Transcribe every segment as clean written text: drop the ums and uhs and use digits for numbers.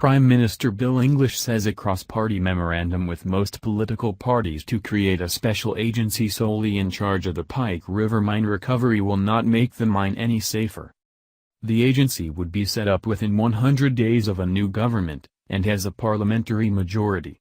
Prime Minister Bill English says a cross-party memorandum with most political parties to create a special agency solely in charge of the Pike River mine recovery will not make the mine any safer. The agency would be set up within 100 days of a new government, and has a parliamentary majority.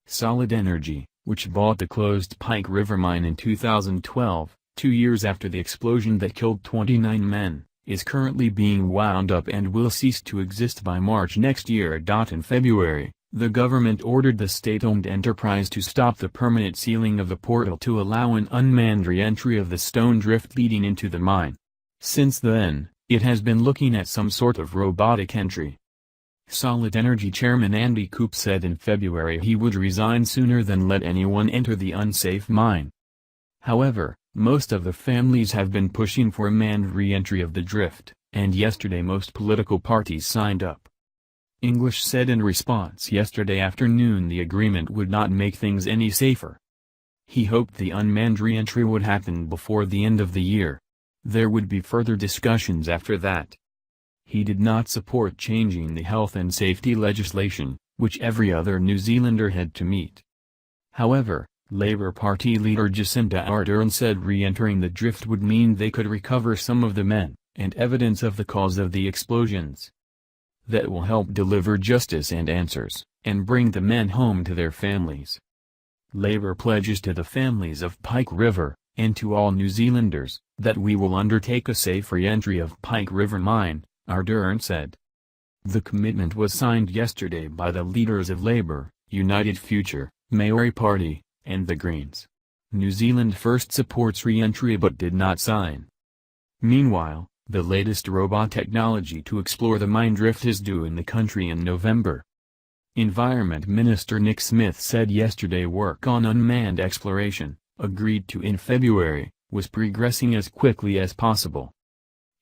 Solid Energy, which bought the closed Pike River mine in 2012, 2 years after the explosion that killed 29 men, is currently being wound up and will cease to exist by March next year. In February, the government ordered the state-owned enterprise to stop the permanent sealing of the portal to allow an unmanned re-entry of the stone drift leading into the mine. Since then, it has been looking at some sort of robotic entry. Solid Energy Chairman Andy Coupe said in February he would resign sooner than let anyone enter the unsafe mine. However, most of the families have been pushing for a manned re-entry of the drift, and yesterday most political parties signed up. English said in response yesterday afternoon the agreement would not make things any safer. He hoped the unmanned re-entry would happen before the end of the year. There would be further discussions after that. He did not support changing the health and safety legislation, which every other New Zealander had to meet. However, Labour Party leader Jacinda Ardern said re-entering the drift would mean they could recover some of the men, and evidence of the cause of the explosions. That will help deliver justice and answers, and bring the men home to their families. Labour pledges to the families of Pike River, and to all New Zealanders, that we will undertake a safe re-entry of Pike River mine, Ardern said. The commitment was signed yesterday by the leaders of Labour, United Future, Maori Party, and the Greens. New Zealand First supports re-entry but did not sign. Meanwhile, the latest robot technology to explore the mine drift is due in the country in November. Environment Minister Nick Smith said yesterday work on unmanned exploration, agreed to in February, was progressing as quickly as possible.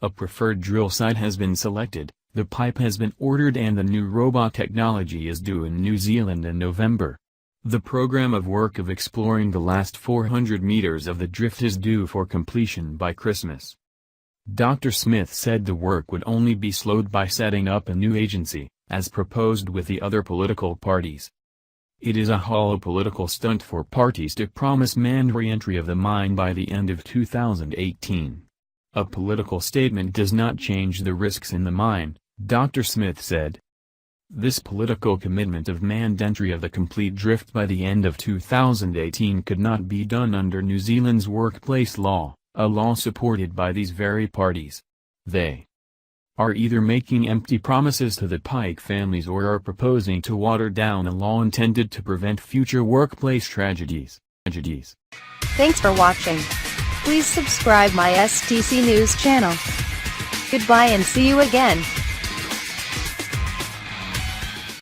A preferred drill site has been selected, the pipe has been ordered and the new robot technology is due in New Zealand in November. The program of work of exploring the last 400 meters of the drift is due for completion by Christmas. Dr. Smith said the work would only be slowed by setting up a new agency, as proposed with the other political parties. It is a hollow political stunt for parties to promise manned re-entry of the mine by the end of 2018. A political statement does not change the risks in the mine, Dr. Smith said. This political commitment of manned entry of the complete drift by the end of 2018 could not be done under New Zealand's workplace law, a law supported by these very parties. They are either making empty promises to the Pike families or are proposing to water down a law intended to prevent future workplace tragedies. Thanks for watching. Please subscribe my STC News channel. Goodbye and see you again.